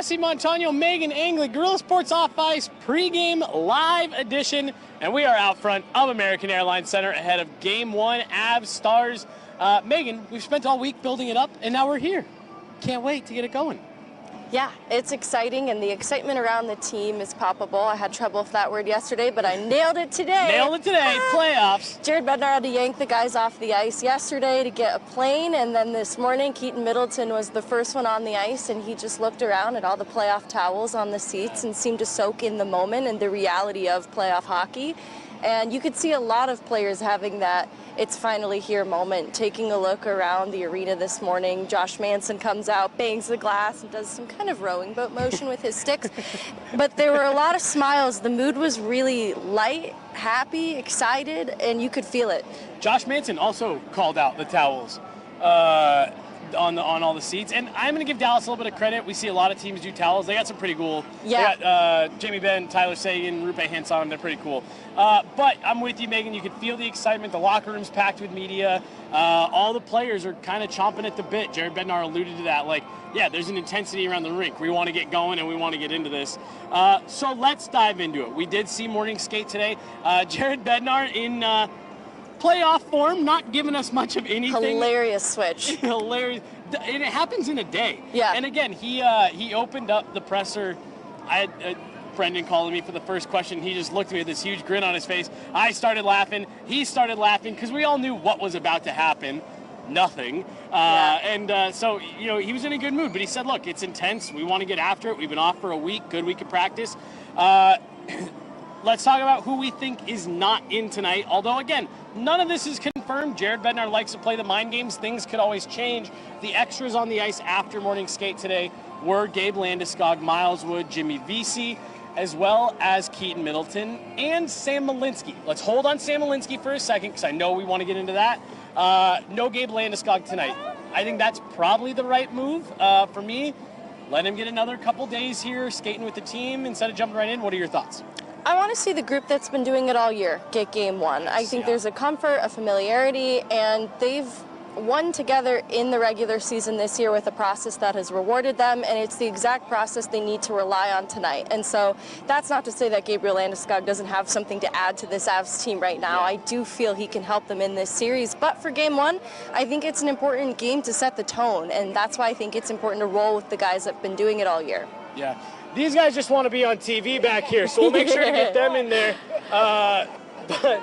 Jesse, Montano, Meghan, Angley, Gorilla Sports Off Ice pregame live edition, and we are out front of American Airlines Center ahead of Game 1, Avs Stars. Meghan, we've spent all week building it up, and now we're here. Can't wait to get it going. Yeah, it's exciting, and the excitement around the team is palpable. I had trouble with that word yesterday, but I nailed it today. Nailed it today, playoffs. Jared Bednar had to yank the guys off the ice yesterday to get a plane, and then this morning, Keaton Middleton was the first one on the ice, and he just looked around at all the playoff towels on the seats and seemed to soak in the moment and the reality of playoff hockey. And you could see a lot of players having that it's finally here moment. Taking a look around the arena this morning, Josh Manson comes out, bangs the glass, and does some kind of rowing boat motion with his sticks. But there were a lot of smiles. The mood was really light, happy, excited, and you could feel it. Josh Manson also called out the towels on all the seats, and I'm going to give Dallas a little bit of credit. We see a lot of teams do towels. They got some pretty cool. Yeah. They got Jamie Benn, Tyler Seguin, Rupe Hanson. They're pretty cool. But I'm with you, Meghan. You could feel the excitement. The locker room's packed with media. All the players are kind of chomping at the bit. Jared Bednar alluded to that. Like, yeah, there's an intensity around the rink. We want to get going, and we want to get into this. So let's dive into it. We did see morning skate today. Jared Bednar in playoff form, not giving us much of anything. Hilarious switch. Hilarious. And it happens in a day. Yeah. And again, he opened up the presser. I had Brendan calling me for the first question. He just looked at me with this huge grin on his face. I started laughing. He started laughing because we all knew what was about to happen. Nothing. So, you know, he was in a good mood. But he said, look, it's intense. We want to get after it. We've been off for a week. Good week of practice. Let's talk about who we think is not in tonight. Although, again, none of this is confirmed. Jared Bednar likes to play the mind games. Things could always change. The extras on the ice after morning skate today were Gabe Landeskog, Miles Wood, Jimmy Vesey, as well as Keaton Middleton and Sam Malinsky. Let's hold on Sam Malinsky for a second because I know we want to get into that. No Gabe Landeskog tonight. I think that's probably the right move for me. Let him get another couple days here skating with the team instead of jumping right in. What are your thoughts? I want to see the group that's been doing it all year get game one. I think there's a comfort, a familiarity, and they've won together in the regular season this year with a process that has rewarded them, and it's the exact process they need to rely on tonight. And so that's not to say that Gabriel Landeskog doesn't have something to add to this Avs team right now. I do feel he can help them in this series, but for game one, I think it's an important game to set the tone, and that's why I think it's important to roll with the guys that have been doing it all year. Yeah. These guys just want to be on TV back here, so we'll make sure to get them in there. But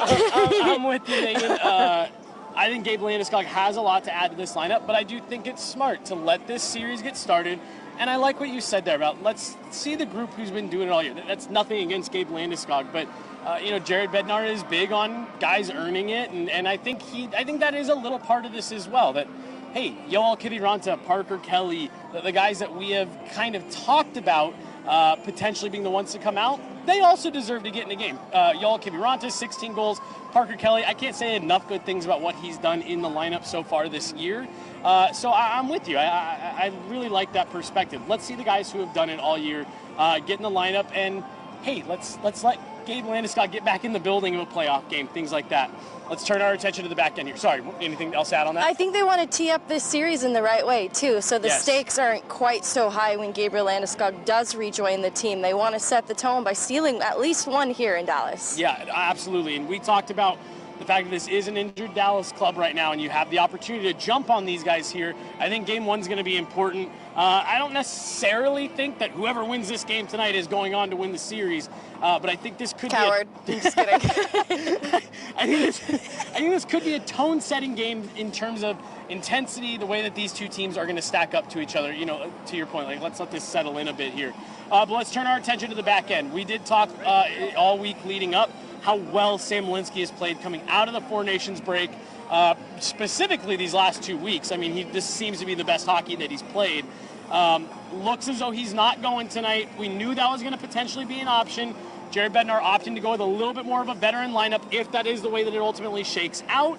I'm with you, Meghan. I think Gabe Landeskog has a lot to add to this lineup, but I do think it's smart to let this series get started. And I like what you said there about let's see the group who's been doing it all year. That's nothing against Gabe Landeskog, but you know, Jared Bednar is big on guys earning it, and I think that is a little part of this as well. That hey, Yoel Kiviranta, Parker Kelly, the guys that we have kind of talked about potentially being the ones to come out, they also deserve to get in the game. Yoel Kiviranta, 16 goals. Parker Kelly, I can't say enough good things about what he's done in the lineup so far this year. So I'm with you. I really like that perspective. Let's see the guys who have done it all year get in the lineup, and hey, let's let Gabe Landeskog get back in the building of a playoff game, things like that. Let's turn our attention to the back end here. Sorry, anything else to add on that? I think they want to tee up this series in the right way, too, so the stakes aren't quite so high when Gabriel Landeskog does rejoin the team. They want to set the tone by stealing at least one here in Dallas. Yeah, absolutely. And we talked about the fact that this is an injured Dallas club right now, and you have the opportunity to jump on these guys here. I think game one's going to be important. I don't necessarily think that whoever wins this game tonight is going on to win the series, but I think this could Coward. be I'm just kidding. I think this could be a tone-setting game in terms of intensity, the way that these two teams are going to stack up to each other. You know, to your point, like let's let this settle in a bit here. But let's turn our attention to the back end. We did talk all week leading up how well Sam Malinsky has played coming out of the Four Nations break, specifically these last 2 weeks. I mean, this seems to be the best hockey that he's played. Looks as though he's not going tonight. We knew that was going to potentially be an option. Jared Bednar opting to go with a little bit more of a veteran lineup if that is the way that it ultimately shakes out.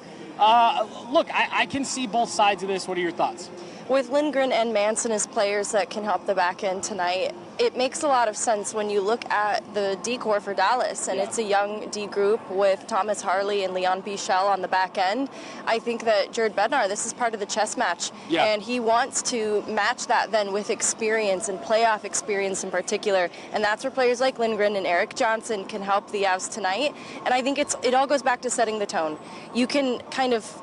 Look, I can see both sides of this. What are your thoughts? With Lindgren and Manson as players that can help the back end tonight, it makes a lot of sense when you look at the D core for Dallas, and it's a young D group with Thomas Harley and Leon Bichel on the back end. I think that Jared Bednar, this is part of the chess match, and he wants to match that then with experience and playoff experience in particular, and that's where players like Lindgren and Eric Johnson can help the Avs tonight. And I think it all goes back to setting the tone. You can kind of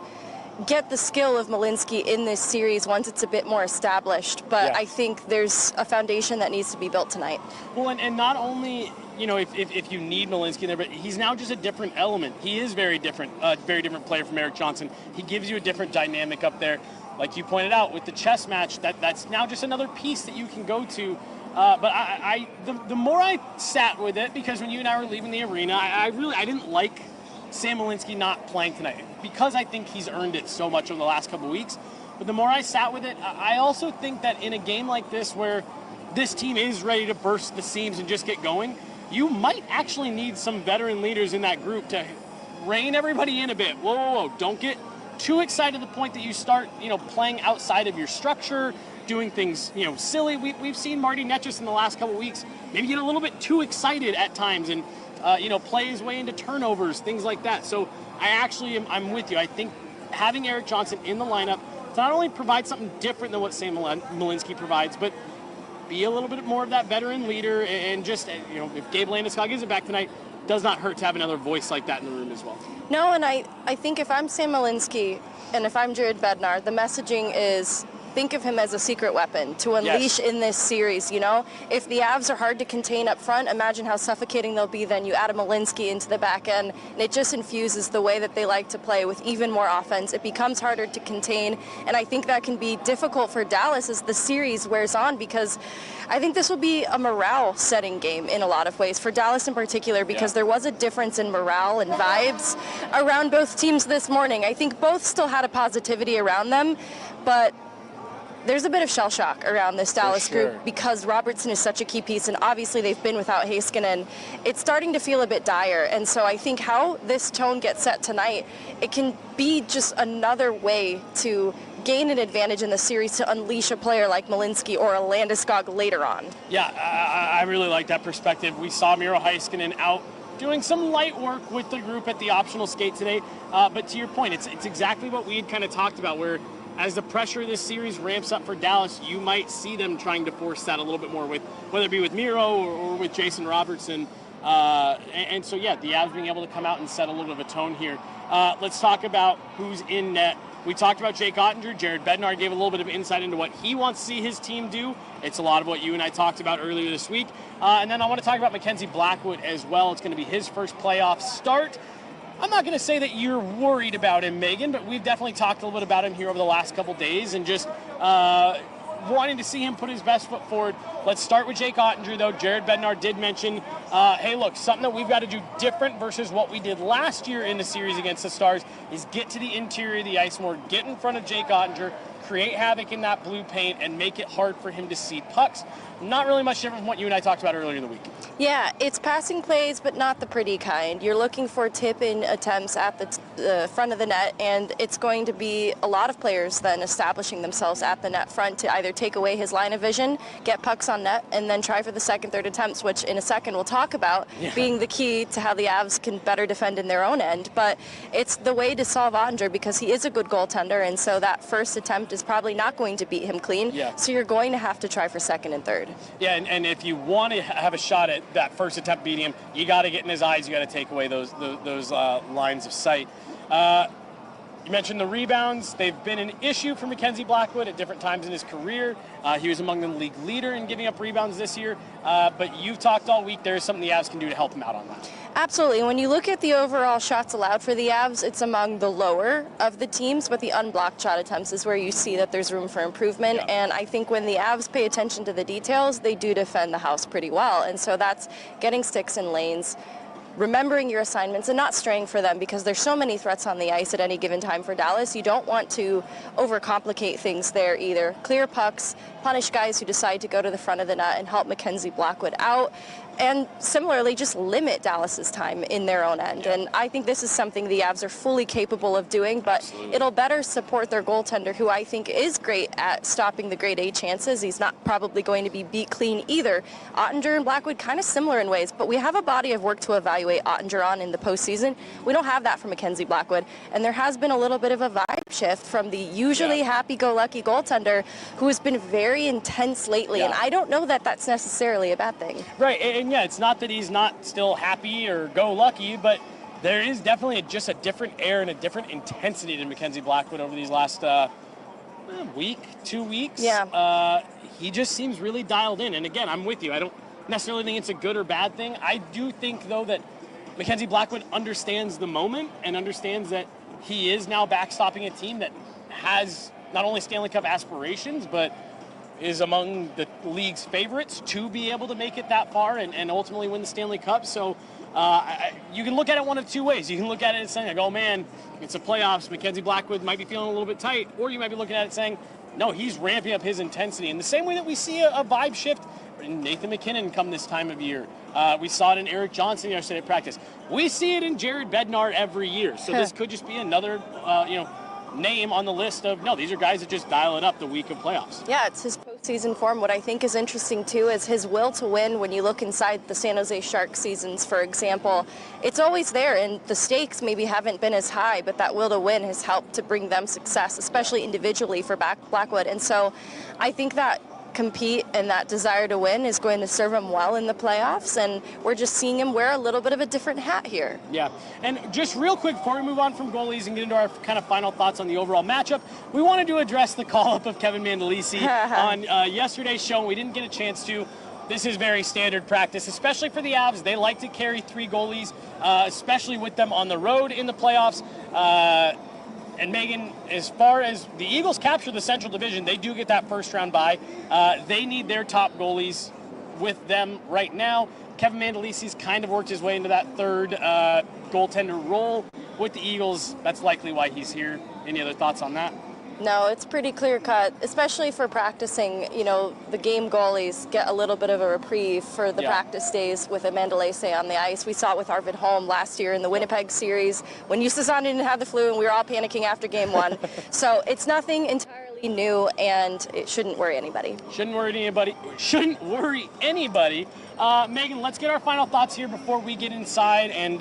get the skill of Malinsky in this series once it's a bit more established, but I think there's a foundation that needs to be built tonight. Well, and not only, you know, if you need Malinsky there, but he's now just a different element. He is very different player from Eric Johnson. He gives you a different dynamic up there. Like you pointed out, with the chess match, that's now just another piece that you can go to. But the more I sat with it, because when you and I were leaving the arena, I didn't like Sam Malinsky not playing tonight, because I think he's earned it so much over the last couple of weeks. But the more I sat with it, I also think that in a game like this where this team is ready to burst the seams and just get going, you might actually need some veteran leaders in that group to rein everybody in a bit. Whoa. Don't get too excited to the point that you start, playing outside of your structure, doing things, silly. We've seen Marty Netchus in the last couple of weeks maybe get a little bit too excited at times and play his way into turnovers, things like that. So I'm with you. I think having Eric Johnson in the lineup to not only provide something different than what Sam Malinsky provides, but be a little bit more of that veteran leader, and just, if Gabe Landeskog isn't back tonight, does not hurt to have another voice like that in the room as well. No, and I think if I'm Sam Malinsky and if I'm Jared Bednar, the messaging is think of him as a secret weapon to unleash in this series. If the Avs are hard to contain up front, imagine how suffocating they'll be. Then you add a Malinsky into the back end, and it just infuses the way that they like to play with even more offense. It becomes harder to contain, and I think that can be difficult for Dallas as the series wears on, because I think this will be a morale-setting game in a lot of ways, for Dallas in particular, because there was a difference in morale and vibes around both teams this morning. I think both still had a positivity around them, but there's a bit of shell shock around this Dallas group because Robertson is such a key piece, and obviously they've been without Heiskanen. It's starting to feel a bit dire, and so I think how this tone gets set tonight, it can be just another way to gain an advantage in the series, to unleash a player like Malinsky or a Landeskog later on. Yeah, I really like that perspective. We saw Miro Heiskanen out doing some light work with the group at the optional skate today, but to your point, it's exactly what we had kind of talked about, where as the pressure of this series ramps up for Dallas, you might see them trying to force that a little bit more, with whether it be with Miro or with Jason Robertson. And so, the Avs being able to come out and set a little bit of a tone here. Let's talk about who's in net. We talked about Jake Ottinger. Jared Bednar gave a little bit of insight into what he wants to see his team do. It's a lot of what you and I talked about earlier this week. And then I want to talk about Mackenzie Blackwood as well. It's going to be his first playoff start. I'm not going to say that you're worried about him, Meghan, but we've definitely talked a little bit about him here over the last couple days, and just wanting to see him put his best foot forward. Let's start with Jake Ottinger, though. Jared Bednar did mention, hey, look, something that we've got to do different versus what we did last year in the series against the Stars is get to the interior of the ice more, get in front of Jake Ottinger, create havoc in that blue paint, and make it hard for him to see pucks. Not really much different from what you and I talked about earlier in the week. Yeah, it's passing plays, but not the pretty kind. You're looking for tip-in attempts at the front of the net, and it's going to be a lot of players then establishing themselves at the net front to either take away his line of vision, get pucks on net, and then try for the second, third attempts, which in a second we'll talk about being the key to how the Avs can better defend in their own end. But it's the way to solve Ottinger, because he is a good goaltender, and so that first attempt is probably not going to beat him clean. So you're going to have to try for second and third. Yeah, and if you want to have a shot at that first attempt beating him, you got to get in his eyes. You got to take away those lines of sight. You mentioned the rebounds. They've been an issue for Mackenzie Blackwood at different times in his career. He was among the league leader in giving up rebounds this year. But you've talked all week. There's something the Avs can do to help him out on that. Absolutely. When you look at the overall shots allowed for the Avs, it's among the lower of the teams, but the unblocked shot attempts is where you see that there's room for improvement. And I think when the Avs pay attention to the details, they do defend the house pretty well. And so that's getting sticks in lanes, remembering your assignments and not straying for them, because there's so many threats on the ice at any given time for Dallas. You don't want to overcomplicate things there either. Clear pucks, punish guys who decide to go to the front of the net, and help Mackenzie Blackwood out. and similarly just limit Dallas's time in their own end. Yeah. And I think this is something the Avs are fully capable of doing, but Absolutely. it'll better support their goaltender, who I think is great at stopping the grade A chances. He's not probably going to be beat clean either. Ottinger and Blackwood kind of similar in ways, but we have a body of work to evaluate Ottinger on in the postseason. We don't have that from Mackenzie Blackwood, and there has been a little bit of a vibe shift from the usually happy-go-lucky goaltender who has been very intense lately, and I don't know that that's necessarily a bad thing. Right, and yeah, it's not that he's not still happy or go-lucky, but there is definitely just a different air and a different intensity to Mackenzie Blackwood over these last week, 2 weeks. Yeah. He just seems really dialed in, and again, I'm with you. I don't necessarily think it's a good or bad thing. I do think, though, that Mackenzie Blackwood understands the moment and understands that he is now backstopping a team that has not only Stanley Cup aspirations, but is among the league's favorites to be able to make it that far and ultimately win the Stanley Cup. So you can look at it one of two ways. You can look at it and saying, like, oh man, it's the playoffs, Mackenzie Blackwood might be feeling a little bit tight, or you might be looking at it saying, no, he's ramping up his intensity. In the same way that we see a vibe shift in Nathan MacKinnon come this time of year. We saw it in Eric Johnson yesterday at practice. We see it in Jared Bednar every year. So this could just be another, name on the list of, no, these are guys that just dial it up the week of playoffs. Yeah, it's his postseason form. What I think is interesting, too, is his will to win. When you look inside the San Jose Sharks seasons, for example, it's always there, and the stakes maybe haven't been as high, but that will to win has helped to bring them success, especially individually for Blackwood. And so I think that compete and that desire to win is going to serve him well in the playoffs, and we're just seeing him wear a little bit of a different hat here. Yeah, and just real quick before we move on from goalies and get into our kind of final thoughts on the overall matchup, we wanted to address the call-up of Kevin Mandolisi on yesterday's show. We didn't get a chance to. This is very standard practice, especially for the Avs. They like to carry three goalies, especially with them on the road in the playoffs. And Meghan, as far as the Eagles capture the Central Division, they do get that first round bye. They need their top goalies with them right now. Kevin Mandolisi's kind of worked his way into that third goaltender role with the Eagles. That's likely why he's here. Any other thoughts on that? No, it's pretty clear cut, especially for practicing. You know, the game goalies get a little bit of a reprieve for the practice days with a Mandolisi on the ice. We saw it with Arvid Holm last year in the Winnipeg series when Justus didn't have the flu and we were all panicking after game one. So it's nothing entirely new, and it shouldn't worry anybody. Shouldn't worry anybody. Meghan, let's get our final thoughts here before we get inside and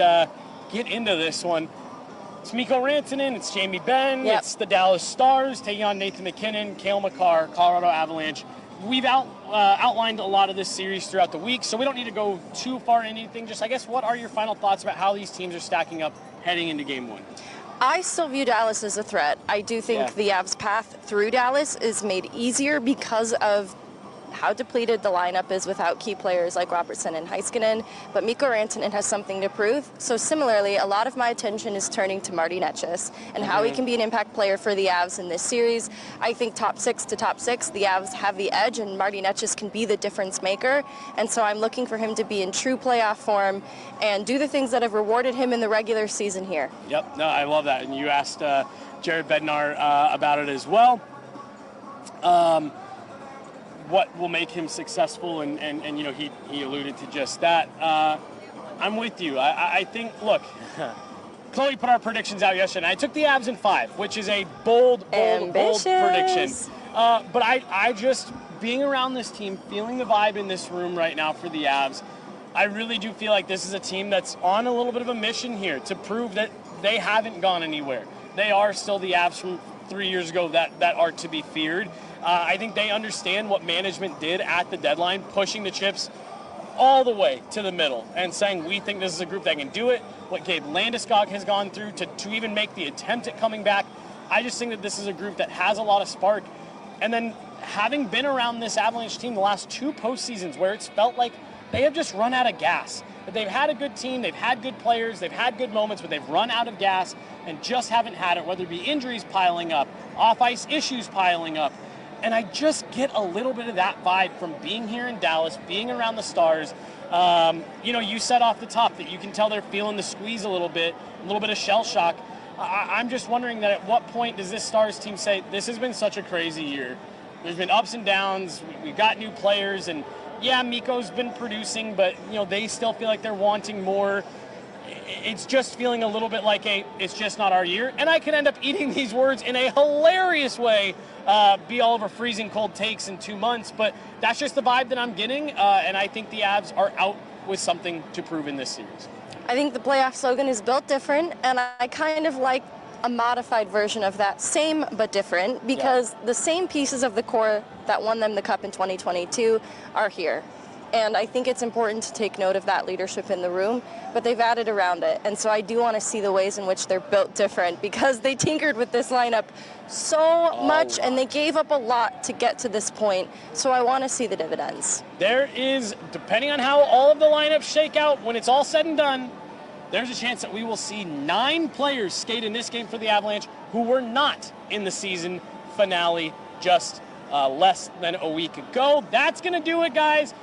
get into this one. It's Mikko Rantanen, it's Jamie Benn, it's the Dallas Stars taking on Nathan MacKinnon, Cale Makar, Colorado Avalanche. We've outlined a lot of this series throughout the week, so we don't need to go too far into anything. Just, I guess, what are your final thoughts about how these teams are stacking up heading into Game 1? I still view Dallas as a threat. I do think the Avs' path through Dallas is made easier because of how depleted the lineup is without key players like Robertson and Heiskanen, but Mikko Rantanen has something to prove. So similarly, a lot of my attention is turning to Marty Necas and how he can be an impact player for the Avs in this series. I think top 6 to top 6, the Avs have the edge, and Marty Necas can be the difference maker. And so I'm looking for him to be in true playoff form and do the things that have rewarded him in the regular season here. Yep, no, I love that. And you asked Jared Bednar about it as well. What will make him successful, and you know, he alluded to just that. I'm with you. I think, look, Chloe put our predictions out yesterday, and I took the Avs in 5, which is a bold prediction. But I just, being around this team, feeling the vibe in this room right now for the Avs, I really do feel like this is a team that's on a little bit of a mission here to prove that they haven't gone anywhere. They are still the Avs from 3 years ago that are to be feared. I think they understand what management did at the deadline, pushing the chips all the way to the middle and saying, we think this is a group that can do it. What Gabe Landeskog has gone through to even make the attempt at coming back. I just think that this is a group that has a lot of spark. And then having been around this Avalanche team the last 2 postseasons where it's felt like they have just run out of gas. That they've had a good team, they've had good players, they've had good moments, but they've run out of gas and just haven't had it, whether it be injuries piling up, off-ice issues piling up. And I just get a little bit of that vibe from being here in Dallas, being around the Stars. You know, you said off the top that you can tell they're feeling the squeeze a little bit of shell shock. I'm just wondering that at what point does this Stars team say, this has been such a crazy year. There's been ups and downs. We've got new players, and yeah, Mikko's been producing, but they still feel like they're wanting more. It's just feeling a little bit like it's just not our year. And I could end up eating these words in a hilarious way, be all over freezing cold takes in 2 months, but that's just the vibe that I'm getting, and I think the Avs are out with something to prove in this series. I think the playoff slogan is built different, and I kind of like a modified version of that, same but different, because the same pieces of the core that won them the Cup in 2022 are here. And I think it's important to take note of that leadership in the room, but they've added around it. And so I do want to see the ways in which they're built different, because they tinkered with this lineup so much and they gave up a lot to get to this point. So I want to see the dividends. There is, depending on how all of the lineups shake out, when it's all said and done, there's a chance that we will see 9 players skate in this game for the Avalanche who were not in the season finale just less than a week ago. That's going to do it, guys.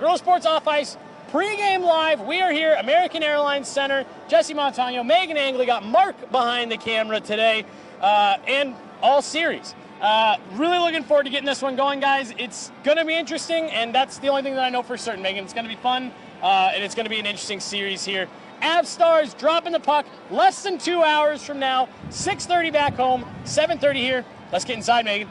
Girl Sports Off Ice, pregame live. We are here, American Airlines Center. Jesse Montano, Meghan Angley got Mark behind the camera today, and all series. Really looking forward to getting this one going, guys. It's going to be interesting, and that's the only thing that I know for certain, Meghan. It's going to be fun, and it's going to be an interesting series here. Avs Stars dropping the puck less than 2 hours from now, 6:30 back home, 7:30 here. Let's get inside, Meghan.